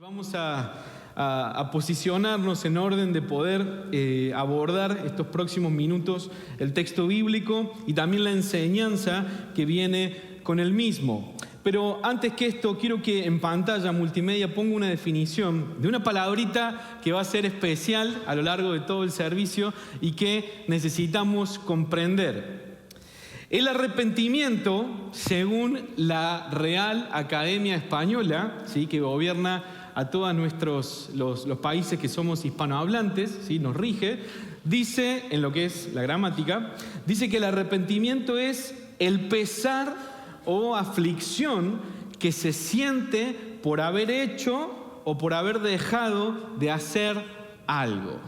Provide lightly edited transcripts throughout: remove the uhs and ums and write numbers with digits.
Vamos a posicionarnos en orden de poder abordar estos próximos minutos el texto bíblico y también la enseñanza que viene con el mismo. Pero antes que esto, quiero que en pantalla multimedia ponga una definición de una palabrita que va a ser especial a lo largo de todo el servicio y que necesitamos comprender. El arrepentimiento, según la Real Academia Española, ¿sí?, que gobierna a todos los países que somos hispanohablantes, ¿sí?, nos rige, dice, en lo que es la gramática, dice que el arrepentimiento es el pesar o aflicción que se siente por haber hecho o por haber dejado de hacer algo,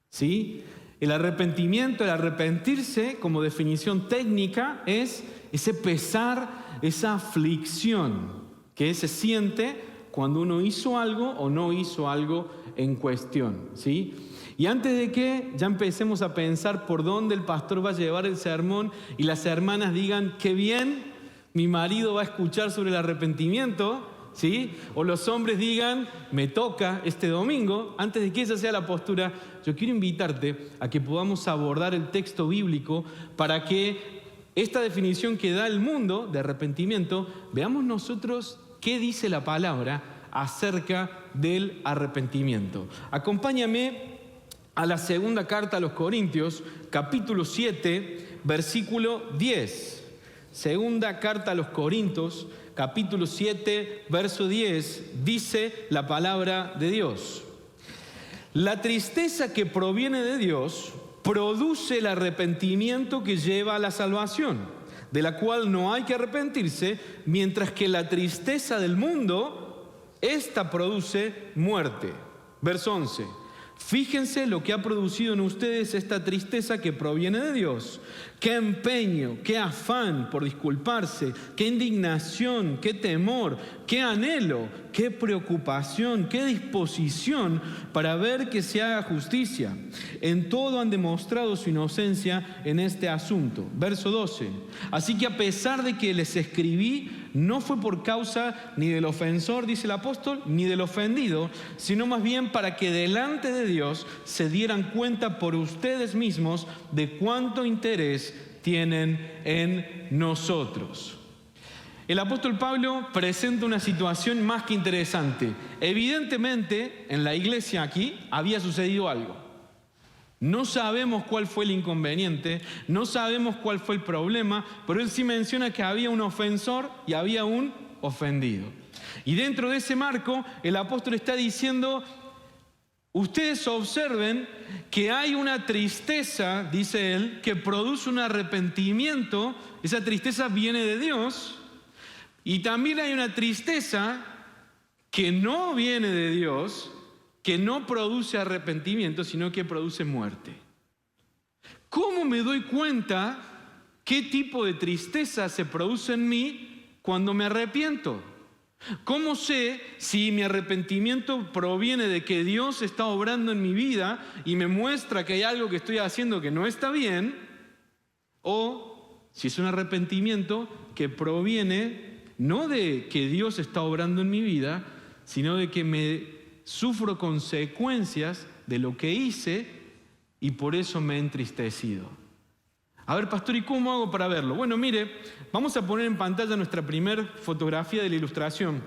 ¿sí? El arrepentimiento, el arrepentirse, como definición técnica, es ese pesar, esa aflicción que se siente cuando uno hizo algo o no hizo algo en cuestión, ¿sí? Y antes de que ya empecemos a pensar por dónde el pastor va a llevar el sermón y las hermanas digan, qué bien, mi marido va a escuchar sobre el arrepentimiento, ¿sí? O los hombres digan, me toca este domingo, antes de que esa sea la postura, yo quiero invitarte a que podamos abordar el texto bíblico para que esta definición que da el mundo de arrepentimiento, veamos nosotros qué dice la palabra acerca del arrepentimiento. Acompáñame a la segunda carta a los Corintios, capítulo 7, versículo 10. Segunda carta a los Corintios, capítulo 7, verso 10, dice la palabra de Dios. La tristeza que proviene de Dios produce el arrepentimiento que lleva a la salvación, de la cual no hay que arrepentirse, mientras que la tristeza del mundo, esta produce muerte. Verso 11. Fíjense lo que ha producido en ustedes esta tristeza que proviene de Dios. Qué empeño, qué afán por disculparse, qué indignación, qué temor, qué anhelo, qué preocupación, qué disposición para ver que se haga justicia. En todo han demostrado su inocencia en este asunto. Verso 12. Así que a pesar de que les escribí, no fue por causa ni del ofensor, dice el apóstol, ni del ofendido, sino más bien para que delante de Dios se dieran cuenta por ustedes mismos de cuánto interés tienen en nosotros. El apóstol Pablo presenta una situación más que interesante. Evidentemente, en la iglesia aquí había sucedido algo. No sabemos cuál fue el inconveniente, no sabemos cuál fue el problema, pero él sí menciona que había un ofensor y había un ofendido. Y dentro de ese marco, el apóstol está diciendo, ustedes observen que hay una tristeza, dice él, que produce un arrepentimiento. Esa tristeza viene de Dios. Y también hay una tristeza que no viene de Dios, que no produce arrepentimiento, sino que produce muerte. ¿Cómo me doy cuenta qué tipo de tristeza se produce en mí cuando me arrepiento? ¿Cómo sé si mi arrepentimiento proviene de que Dios está obrando en mi vida y me muestra que hay algo que estoy haciendo que no está bien? O si es un arrepentimiento que proviene no de que Dios está obrando en mi vida, sino de que sufro consecuencias de lo que hice y por eso me he entristecido. A ver, pastor, ¿y cómo hago para verlo? Bueno, mire, vamos a poner en pantalla nuestra primera fotografía de la ilustración.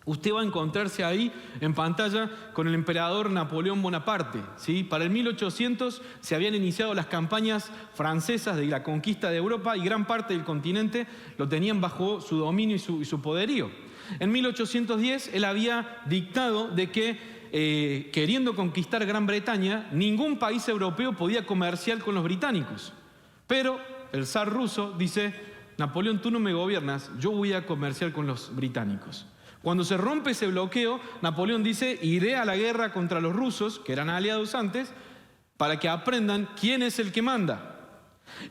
Usted va a encontrarse ahí en pantalla con el emperador Napoleón Bonaparte, ¿sí? Para el 1800 se habían iniciado las campañas francesas de la conquista de Europa y gran parte del continente lo tenían bajo su dominio y su poderío. En 1810 él había dictado de que queriendo conquistar Gran Bretaña, ningún país europeo podía comerciar con los británicos. Pero el zar ruso dice, Napoleón, tú no me gobiernas, yo voy a comerciar con los británicos. Cuando se rompe ese bloqueo, Napoleón dice, iré a la guerra contra los rusos, que eran aliados antes, para que aprendan quién es el que manda.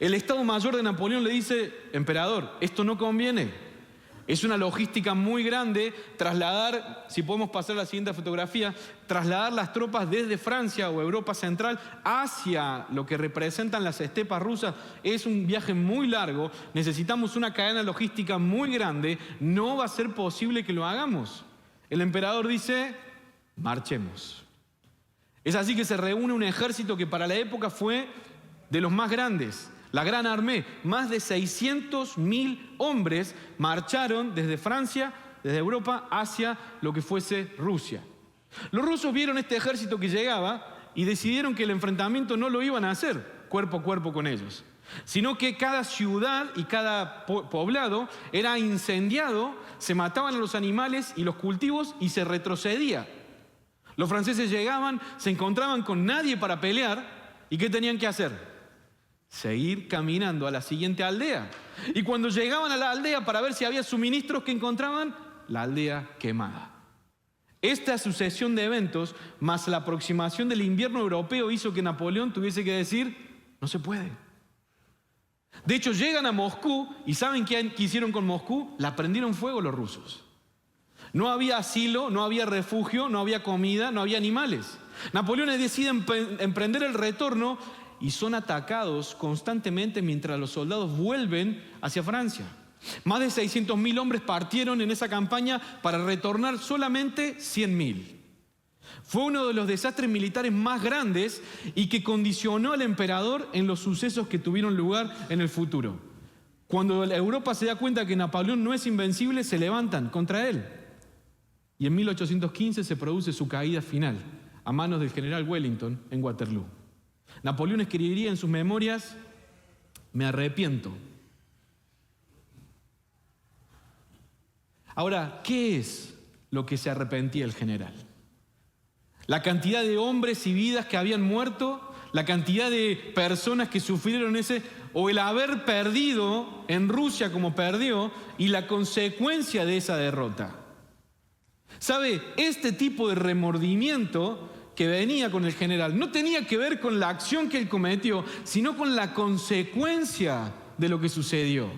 El Estado Mayor de Napoleón le dice, emperador, esto no conviene. Es una logística muy grande trasladar, si podemos pasar a la siguiente fotografía, trasladar las tropas desde Francia o Europa Central hacia lo que representan las estepas rusas. Es un viaje muy largo, necesitamos una cadena logística muy grande, no va a ser posible que lo hagamos. El emperador dice, marchemos. Es así que se reúne un ejército que para la época fue de los más grandes, la Gran Armée. Más de 600.000 hombres marcharon desde Francia, desde Europa, hacia lo que fuese Rusia. Los rusos vieron este ejército que llegaba y decidieron que el enfrentamiento no lo iban a hacer cuerpo a cuerpo con ellos, sino que cada ciudad y cada poblado era incendiado, se mataban a los animales y los cultivos y se retrocedía. Los franceses llegaban, se encontraban con nadie para pelear, ¿y qué tenían que hacer? Seguir caminando a la siguiente aldea. Y cuando llegaban a la aldea para ver si había suministros, que encontraban la aldea quemada. Esta sucesión de eventos, más la aproximación del invierno europeo, hizo que Napoleón tuviese que decir, no se puede. De hecho, llegan a Moscú y ¿saben qué hicieron con Moscú? La prendieron fuego los rusos. No había asilo, no había refugio, no había comida, no había animales. Napoleón decide emprender el retorno y son atacados constantemente mientras los soldados vuelven hacia Francia. Más de 600.000 hombres partieron en esa campaña para retornar solamente 100.000. Fue uno de los desastres militares más grandes y que condicionó al emperador en los sucesos que tuvieron lugar en el futuro. Cuando Europa se da cuenta que Napoleón no es invencible, se levantan contra él. Y en 1815 se produce su caída final a manos del general Wellington en Waterloo. Napoleón escribiría en sus memorias, me arrepiento. Ahora, ¿qué es lo que se arrepentía el general? La cantidad de hombres y vidas que habían muerto, la cantidad de personas que sufrieron o el haber perdido en Rusia como perdió, y la consecuencia de esa derrota. ¿Sabe? Este tipo de remordimiento que venía con el general no tenía que ver con la acción que él cometió, sino con la consecuencia de lo que sucedió.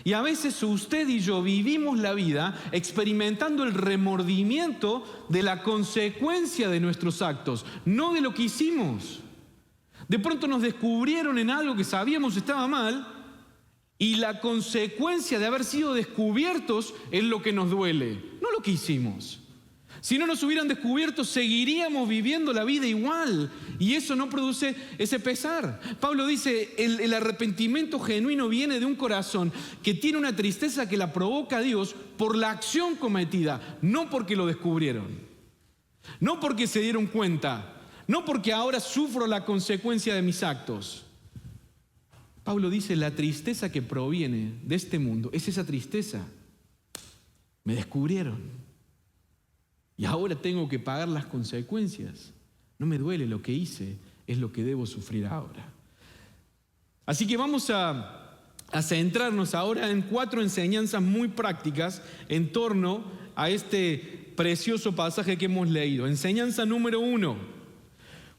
Y a veces usted y yo vivimos la vida experimentando el remordimiento de la consecuencia de nuestros actos, no de lo que hicimos. De pronto nos descubrieron en algo que sabíamos estaba mal, y la consecuencia de haber sido descubiertos es lo que nos duele, no lo que hicimos. Si no nos hubieran descubierto, seguiríamos viviendo la vida igual. Y eso no produce ese pesar. Pablo dice, el arrepentimiento genuino viene de un corazón que tiene una tristeza que la provoca a Dios por la acción cometida, no porque lo descubrieron, no porque se dieron cuenta, no porque ahora sufro la consecuencia de mis actos. Pablo dice, la tristeza que proviene de este mundo es esa tristeza. Me descubrieron. Y ahora tengo que pagar las consecuencias. No me duele lo que hice, es lo que debo sufrir ahora. Así que vamos a centrarnos ahora en 4 enseñanzas muy prácticas en torno a este precioso pasaje que hemos leído. Enseñanza número 1.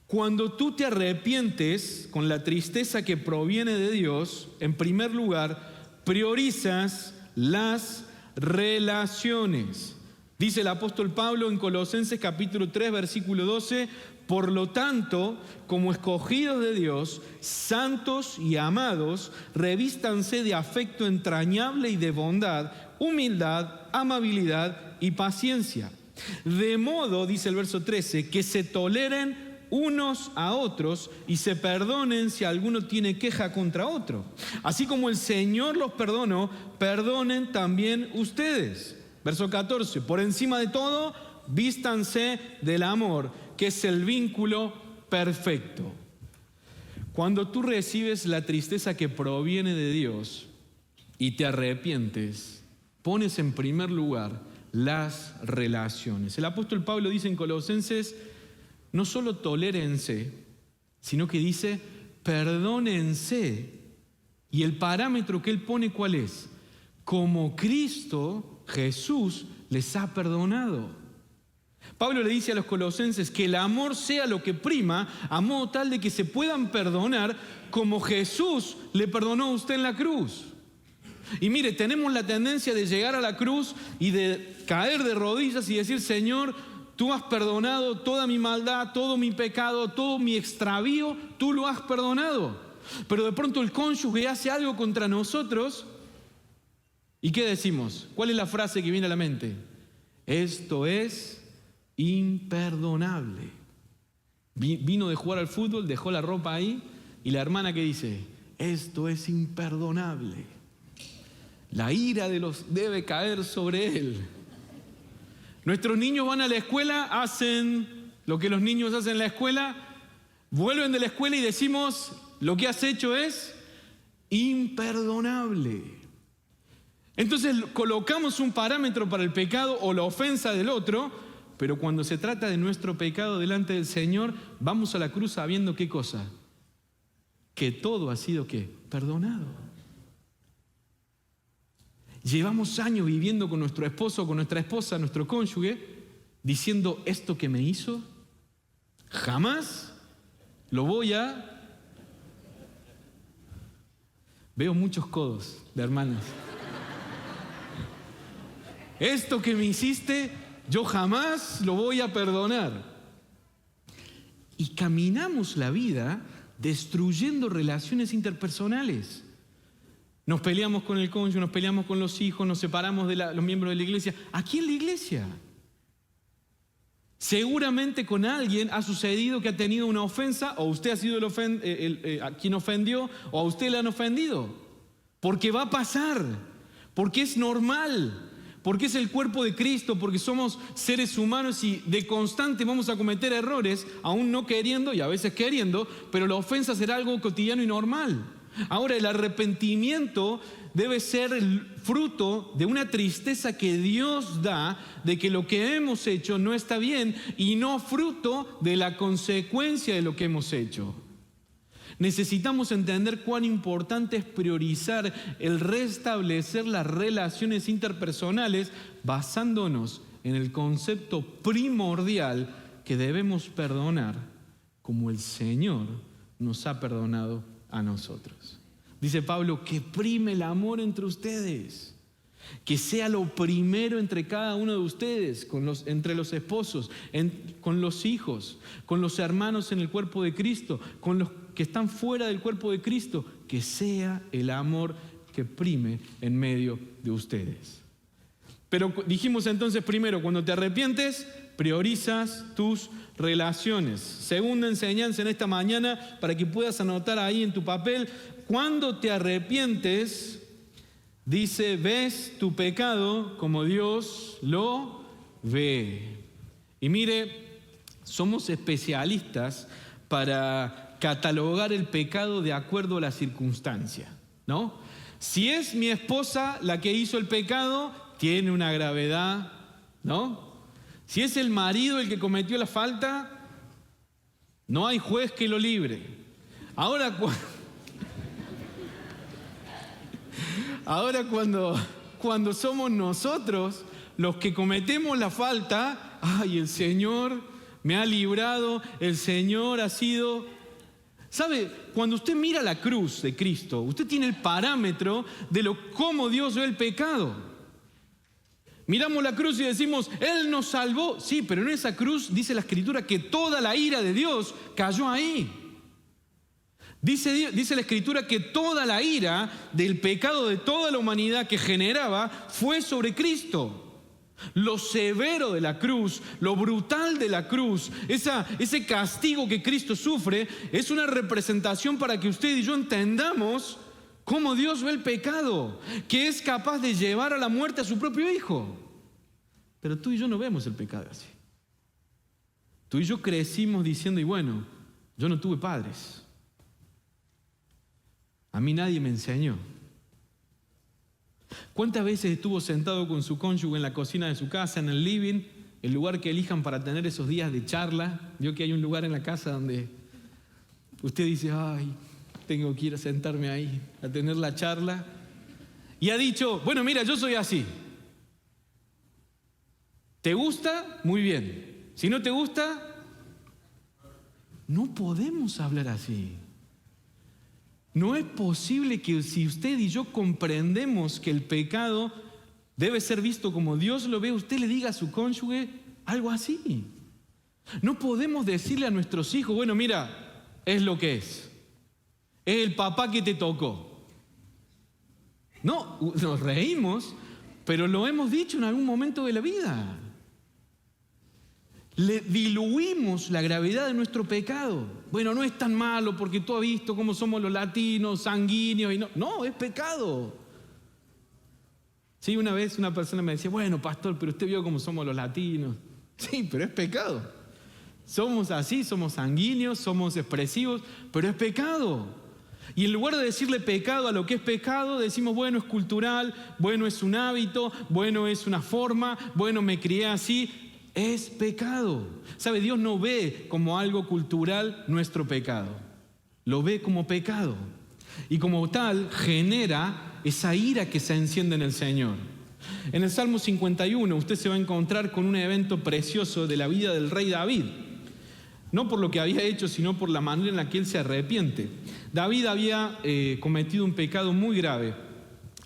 Cuando tú te arrepientes con la tristeza que proviene de Dios, en primer lugar, priorizas las relaciones. Dice el apóstol Pablo en Colosenses capítulo 3, versículo 12, por lo tanto, como escogidos de Dios, santos y amados, revístanse de afecto entrañable y de bondad, humildad, amabilidad y paciencia. De modo, dice el verso 13, que se toleren unos a otros y se perdonen si alguno tiene queja contra otro. Así como el Señor los perdonó, perdonen también ustedes. Verso 14, por encima de todo, vístanse del amor, que es el vínculo perfecto. Cuando tú recibes la tristeza que proviene de Dios y te arrepientes, pones en primer lugar las relaciones. El apóstol Pablo dice en Colosenses, no solo tolérense, sino que dice, perdónense. Y el parámetro que él pone, ¿cuál es? Como Cristo Jesús les ha perdonado. Pablo le dice a los colosenses que el amor sea lo que prima, a modo tal de que se puedan perdonar como Jesús le perdonó a usted en la cruz. Y mire, tenemos la tendencia de llegar a la cruz y de caer de rodillas y decir, Señor, tú has perdonado toda mi maldad, todo mi pecado, todo mi extravío, tú lo has perdonado. Pero de pronto el cónyuge hace algo contra nosotros. ¿Y qué decimos? ¿Cuál es la frase que viene a la mente? Esto es imperdonable. Vino de jugar al fútbol, dejó la ropa ahí, y la hermana que dice, esto es imperdonable. La ira de los debe caer sobre él. Nuestros niños van a la escuela, hacen lo que los niños hacen en la escuela, vuelven de la escuela y decimos, lo que has hecho es imperdonable. Entonces colocamos un parámetro para el pecado o la ofensa del otro, pero cuando se trata de nuestro pecado delante del Señor, vamos a la cruz sabiendo ¿qué cosa? Que todo ha sido ¿qué? Perdonado. Llevamos años viviendo con nuestro esposo, con nuestra esposa, nuestro cónyuge, diciendo esto que me hizo, jamás lo voy a... Veo muchos codos de hermanas. Esto que me hiciste, yo jamás lo voy a perdonar. Y caminamos la vida destruyendo relaciones interpersonales. Nos peleamos con el cónyuge, nos peleamos con los hijos, nos separamos de los miembros de la iglesia. ¿Aquí en la iglesia? Seguramente con alguien ha sucedido que ha tenido una ofensa, o usted ha sido quien ofendió, o a usted le han ofendido. Porque va a pasar, porque es normal, porque es el cuerpo de Cristo, porque somos seres humanos y de constante vamos a cometer errores, aún no queriendo y a veces queriendo, pero la ofensa será algo cotidiano y normal. Ahora, el arrepentimiento debe ser el fruto de una tristeza que Dios da de que lo que hemos hecho no está bien y no fruto de la consecuencia de lo que hemos hecho. Necesitamos entender cuán importante es priorizar el restablecer las relaciones interpersonales basándonos en el concepto primordial que debemos perdonar como el Señor nos ha perdonado a nosotros. Dice Pablo, que prime el amor entre ustedes, que sea lo primero entre cada uno de ustedes, entre los esposos, con los hijos, con los hermanos en el cuerpo de Cristo, con los que están fuera del cuerpo de Cristo, que sea el amor que prime en medio de ustedes. Pero dijimos entonces primero, cuando te arrepientes, priorizas tus relaciones. Segunda enseñanza en esta mañana, para que puedas anotar ahí en tu papel, cuando te arrepientes, dice, ves tu pecado como Dios lo ve. Y mire, somos especialistas para catalogar el pecado de acuerdo a la circunstancia, ¿no? Si es mi esposa la que hizo el pecado, tiene una gravedad, ¿no? Si es el marido el que cometió la falta, no hay juez que lo libre. Ahora cuando somos nosotros los que cometemos la falta, ay, el Señor me ha librado, el Señor ha sido... ¿Sabe? Cuando usted mira la cruz de Cristo, usted tiene el parámetro de cómo Dios ve el pecado. Miramos la cruz y decimos, Él nos salvó. Sí, pero en esa cruz dice la Escritura que toda la ira de Dios cayó ahí. Dice la Escritura que toda la ira del pecado de toda la humanidad que generaba fue sobre Cristo. Lo severo de la cruz, lo brutal de la cruz, ese castigo que Cristo sufre, es una representación para que usted y yo entendamos cómo Dios ve el pecado, que es capaz de llevar a la muerte a su propio Hijo. Pero tú y yo no vemos el pecado así. Tú y yo crecimos diciendo, y bueno, yo no tuve padres. A mí nadie me enseñó. ¿Cuántas veces estuvo sentado con su cónyuge en la cocina de su casa, en el living, el lugar que elijan para tener esos días de charla? Vio que hay un lugar en la casa donde usted dice, ay, tengo que ir a sentarme ahí a tener la charla. Y ha dicho, bueno, mira, yo soy así. ¿Te gusta? Muy bien. Si no te gusta, no podemos hablar así. No es posible que si usted y yo comprendemos que el pecado debe ser visto como Dios lo ve, usted le diga a su cónyuge algo así. No podemos decirle a nuestros hijos, bueno, mira, es lo que es. Es el papá que te tocó. No, nos reímos, pero lo hemos dicho en algún momento de la vida. Le diluimos la gravedad de nuestro pecado. Bueno, no es tan malo porque tú has visto cómo somos los latinos, sanguíneos. Y no, es pecado. Sí, una vez una persona me decía, bueno, pastor, pero usted vio cómo somos los latinos. Sí, pero es pecado. Somos así, somos sanguíneos, somos expresivos, pero es pecado. Y en lugar de decirle pecado a lo que es pecado, decimos, bueno, es cultural, bueno, es un hábito, bueno, es una forma, bueno, me crié así. Es pecado. ¿Sabe? Dios no ve como algo cultural nuestro pecado. Lo ve como pecado. Y como tal, genera esa ira que se enciende en el Señor. En el Salmo 51, usted se va a encontrar con un evento precioso de la vida del rey David. No por lo que había hecho, sino por la manera en la que él se arrepiente. David había cometido un pecado muy grave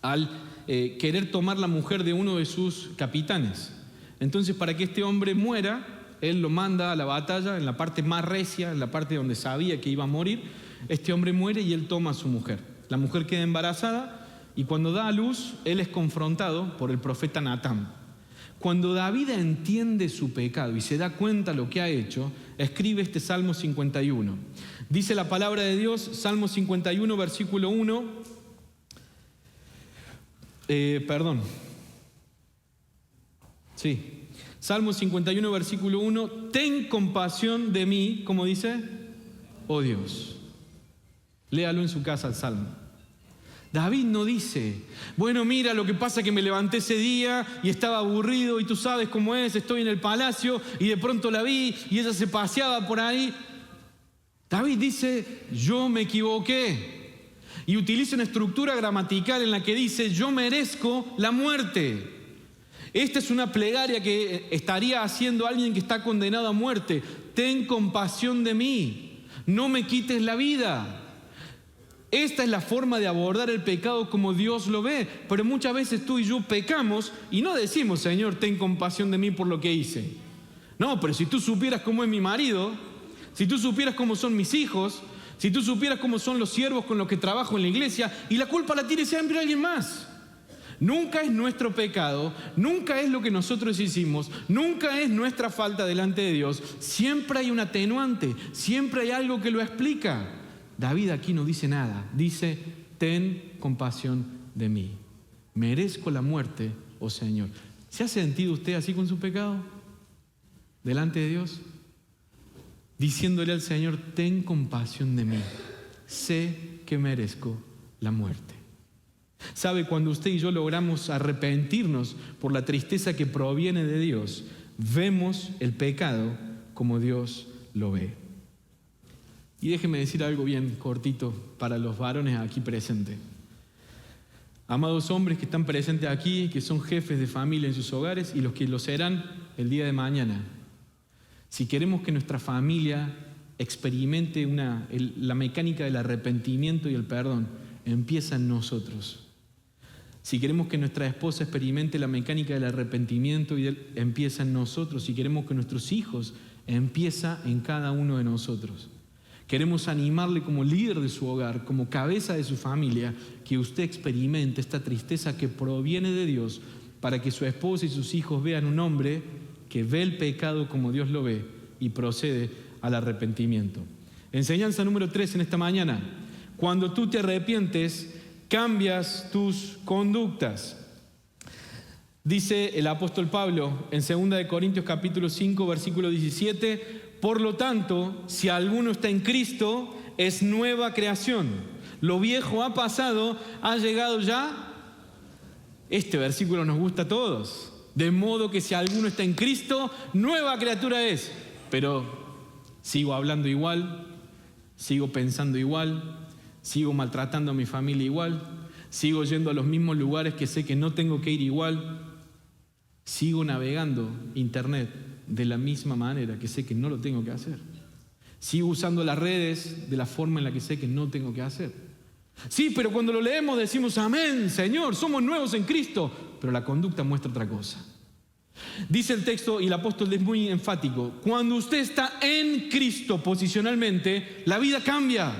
al querer tomar la mujer de uno de sus capitanes. Entonces, para que este hombre muera, él lo manda a la batalla en la parte más recia, en la parte donde sabía que iba a morir. Este hombre muere y él toma a su mujer. La mujer queda embarazada y cuando da a luz, él es confrontado por el profeta Natán. Cuando David entiende su pecado y se da cuenta de lo que ha hecho, escribe este Salmo 51. Dice la palabra de Dios, Salmo 51, versículo 1. Salmo 51, versículo 1. Ten compasión de mí, ¿cómo dice? Oh Dios. Léalo en su casa el Salmo. David no dice, bueno, mira, lo que pasa es que me levanté ese día y estaba aburrido y tú sabes cómo es, estoy en el palacio y de pronto la vi y ella se paseaba por ahí. David dice, yo me equivoqué. Y utiliza una estructura gramatical en la que dice, yo merezco la muerte. Esta es una plegaria que estaría haciendo alguien que está condenado a muerte. Ten compasión de mí, no me quites la vida. Esta es la forma de abordar el pecado como Dios lo ve. Pero muchas veces tú y yo pecamos y no decimos, Señor, ten compasión de mí por lo que hice. No, pero si tú supieras cómo es mi marido, si tú supieras cómo son mis hijos, si tú supieras cómo son los siervos con los que trabajo en la iglesia, y la culpa la tiene siempre alguien más. Nunca es nuestro pecado, nunca es lo que nosotros hicimos, nunca es nuestra falta delante de Dios. Siempre hay un atenuante, siempre hay algo que lo explica. David aquí no dice nada, dice, ten compasión de mí. Merezco la muerte, oh Señor. ¿Se ha sentido usted así con su pecado? Delante de Dios. Diciéndole al Señor, ten compasión de mí. Sé que merezco la muerte. ¿Sabe? Cuando usted y yo logramos arrepentirnos por la tristeza que proviene de Dios, vemos el pecado como Dios lo ve. Y déjeme decir algo bien cortito para los varones aquí presentes. Amados hombres que están presentes aquí, que son jefes de familia en sus hogares y los que lo serán el día de mañana. Si queremos que nuestra familia experimente la mecánica del arrepentimiento y el perdón, empieza en nosotros. Si queremos que nuestra esposa experimente la mecánica del arrepentimiento empieza en nosotros. Si queremos que nuestros hijos empieza en cada uno de nosotros. Queremos animarle como líder de su hogar, como cabeza de su familia, que usted experimente esta tristeza que proviene de Dios para que su esposa y sus hijos vean un hombre que ve el pecado como Dios lo ve y procede al arrepentimiento. Enseñanza número 3 en esta mañana. Cuando tú te arrepientes, cambias tus conductas. Dice el apóstol Pablo en 2 Corintios capítulo 5, versículo 17, por lo tanto, si alguno está en Cristo, es nueva creación. Lo viejo ha pasado, ha llegado ya. Este versículo nos gusta a todos. De modo que si alguno está en Cristo, nueva criatura es. Pero sigo hablando igual, sigo pensando igual, sigo maltratando a mi familia igual, sigo yendo a los mismos lugares que sé que no tengo que ir igual, sigo navegando internet de la misma manera que sé que no lo tengo que hacer, sigo usando las redes de la forma en la que sé que no tengo que hacer. Sí, pero cuando lo leemos decimos, amén, Señor, somos nuevos en Cristo, pero la conducta muestra otra cosa. Dice el texto y el apóstol es muy enfático, cuando usted está en Cristo posicionalmente, la vida cambia.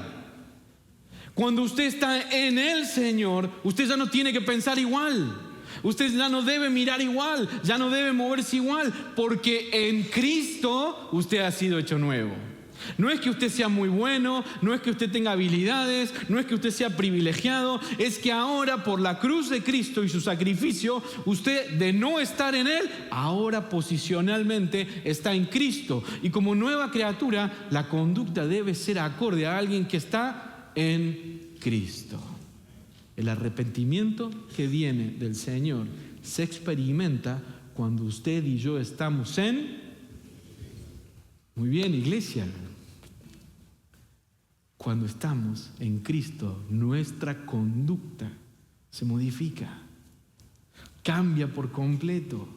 Cuando usted está en el Señor, usted ya no tiene que pensar igual. Usted ya no debe mirar igual, ya no debe moverse igual, porque en Cristo usted ha sido hecho nuevo. No es que usted sea muy bueno, no es que usted tenga habilidades, no es que usted sea privilegiado, es que ahora por la cruz de Cristo y su sacrificio, usted de no estar en Él, ahora posicionalmente está en Cristo. Y como nueva criatura, la conducta debe ser acorde a alguien que está en Cristo. El arrepentimiento que viene del Señor se experimenta cuando usted y yo estamos en... Muy bien, iglesia. Cuando estamos en Cristo, nuestra conducta se modifica, cambia por completo.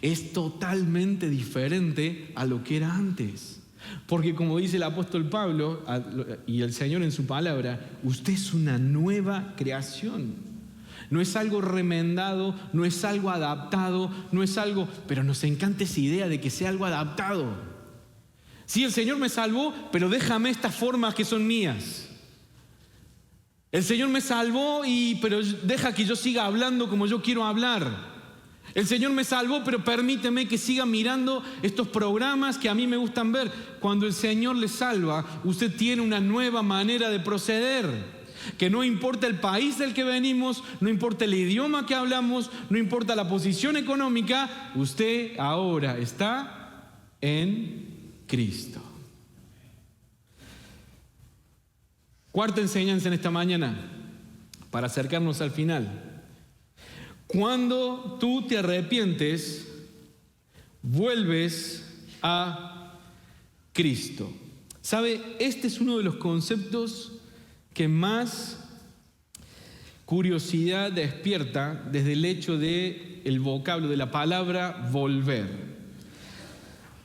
Es totalmente diferente a lo que era antes. Porque como dice el apóstol Pablo y el Señor en su palabra, usted es una nueva creación. No es algo remendado, no es algo adaptado, no es algo... Pero nos encanta esa idea de que sea algo adaptado. Sí, el Señor me salvó, pero déjame estas formas que son mías. El Señor me salvó, pero deja que yo siga hablando como yo quiero hablar. El Señor me salvó, pero permíteme que siga mirando estos programas que a mí me gustan ver. Cuando el Señor le salva, usted tiene una nueva manera de proceder. Que no importa el país del que venimos, no importa el idioma que hablamos, no importa la posición económica, usted ahora está en Cristo. Cuarta enseñanza en esta mañana, para acercarnos al final. Cuando tú te arrepientes, vuelves a Cristo. ¿Sabe? Este es uno de los conceptos que más curiosidad despierta desde el hecho del vocablo, de la palabra volver.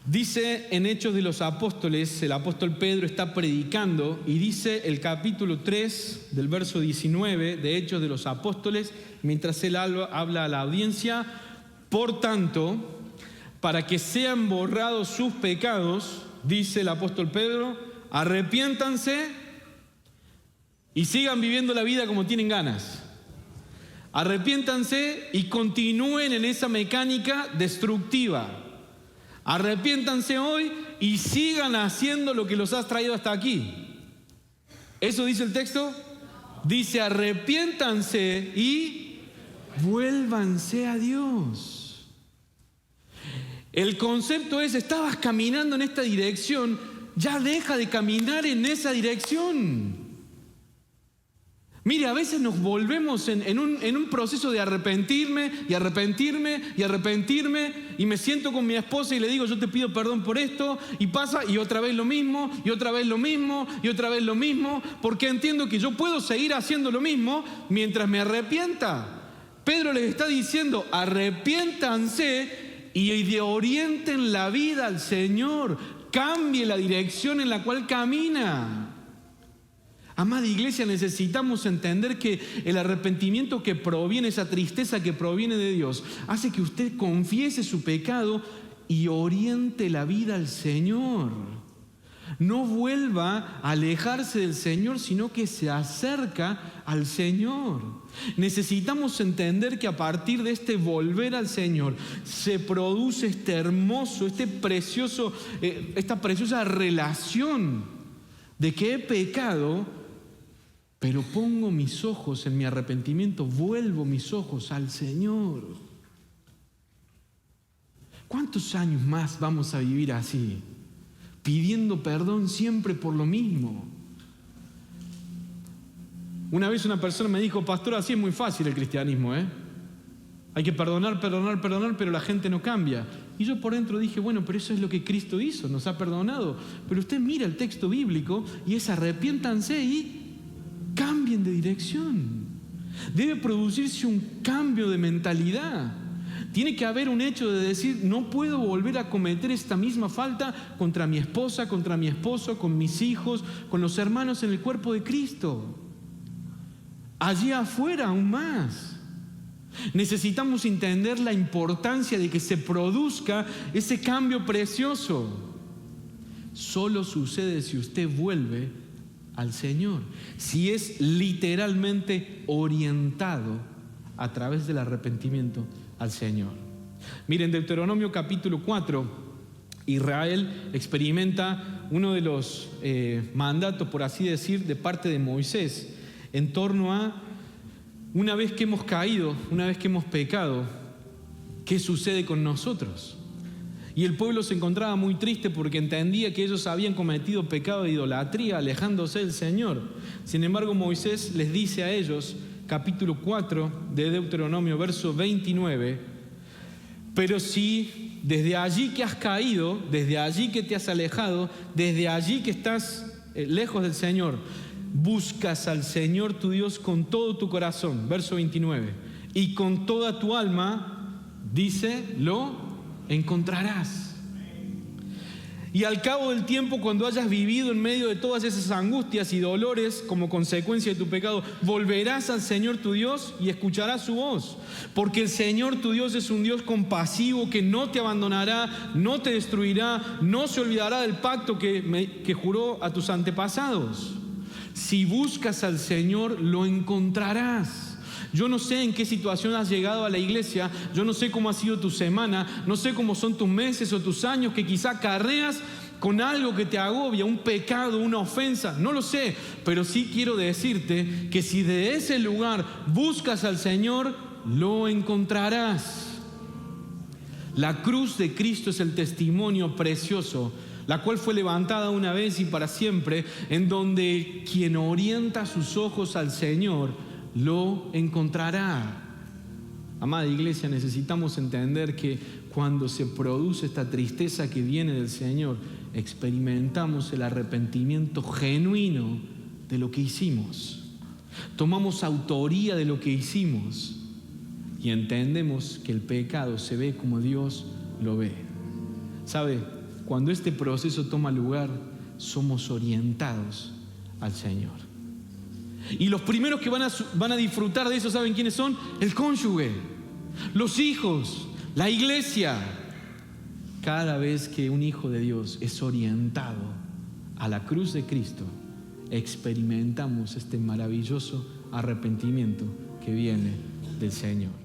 Dice en Hechos de los Apóstoles, el apóstol Pedro está predicando y dice el capítulo 3 del verso 19 de Hechos de los Apóstoles, mientras él habla a la audiencia: por tanto, para que sean borrados sus pecados, dice el apóstol Pedro, arrepiéntanse y sigan viviendo la vida como tienen ganas. Arrepiéntanse y continúen en esa mecánica destructiva. Arrepiéntanse hoy y sigan haciendo lo que los has traído hasta aquí. ¿Eso dice el texto? Dice: arrepiéntanse y vuélvanse a Dios. El concepto es: estabas caminando en esta dirección, ya deja de caminar en esa dirección. Mire, a veces nos volvemos en un proceso de arrepentirme y me siento con mi esposa y le digo: yo te pido perdón por esto, y pasa y otra vez lo mismo, y otra vez lo mismo, y otra vez lo mismo, porque entiendo que yo puedo seguir haciendo lo mismo mientras me arrepienta. Pedro les está diciendo: arrepiéntanse y orienten la vida al Señor, cambie la dirección en la cual camina. Amada iglesia, necesitamos entender que el arrepentimiento que proviene, esa tristeza que proviene de Dios, hace que usted confiese su pecado y oriente la vida al Señor. No vuelva a alejarse del Señor, sino que se acerca al Señor. Necesitamos entender que a partir de este volver al Señor se produce este hermoso, esta preciosa relación de que he pecado, pero pongo mis ojos en mi arrepentimiento, vuelvo mis ojos al Señor. ¿Cuántos años más vamos a vivir así? Pidiendo perdón siempre por lo mismo. Una vez una persona me dijo: pastor, así es muy fácil el cristianismo, Hay que perdonar, pero la gente no cambia. Y yo por dentro dije: bueno, pero eso es lo que Cristo hizo, nos ha perdonado. Pero usted mira el texto bíblico y es: arrepiéntanse y cambien de dirección. Debe producirse un cambio de mentalidad. Tiene que haber un hecho de decir: no puedo volver a cometer esta misma falta contra mi esposa, contra mi esposo, con mis hijos, con los hermanos en el cuerpo de Cristo. Allí afuera aún más. Necesitamos entender la importancia de que se produzca ese cambio precioso. Solo sucede si usted vuelve al Señor, si es literalmente orientado a través del arrepentimiento al Señor. Miren, Deuteronomio capítulo 4, Israel experimenta uno de los mandatos, por así decir, de parte de Moisés, en torno a una vez que hemos caído, una vez que hemos pecado, ¿qué sucede con nosotros? Y el pueblo se encontraba muy triste porque entendía que ellos habían cometido pecado de idolatría, alejándose del Señor. Sin embargo, Moisés les dice a ellos, capítulo 4 de Deuteronomio, verso 29, pero si desde allí que has caído, desde allí que te has alejado, desde allí que estás lejos del Señor, buscas al Señor tu Dios con todo tu corazón, verso 29, y con toda tu alma, dice, lo encontrarás. Y al cabo del tiempo, cuando hayas vivido en medio de todas esas angustias y dolores como consecuencia de tu pecado, volverás al Señor tu Dios y escucharás su voz. Porque el Señor tu Dios es un Dios compasivo que no te abandonará, no te destruirá, no se olvidará del pacto que juró a tus antepasados. Si buscas al Señor, lo encontrarás. Yo no sé en qué situación has llegado a la iglesia, yo no sé cómo ha sido tu semana, no sé cómo son tus meses o tus años que quizá carreas con algo que te agobia, un pecado, una ofensa, no lo sé, pero sí quiero decirte que si de ese lugar buscas al Señor, lo encontrarás. La cruz de Cristo es el testimonio precioso, la cual fue levantada una vez y para siempre, en donde quien orienta sus ojos al Señor lo encontrará. Amada iglesia, necesitamos entender que cuando se produce esta tristeza que viene del Señor, experimentamos el arrepentimiento genuino de lo que hicimos. Tomamos autoría de lo que hicimos y entendemos que el pecado se ve como Dios lo ve. ¿Sabe? Cuando este proceso toma lugar, somos orientados al Señor. Y los primeros que van a disfrutar de eso, ¿saben quiénes son? El cónyuge, los hijos, la iglesia. Cada vez que un hijo de Dios es orientado a la cruz de Cristo, experimentamos este maravilloso arrepentimiento que viene del Señor.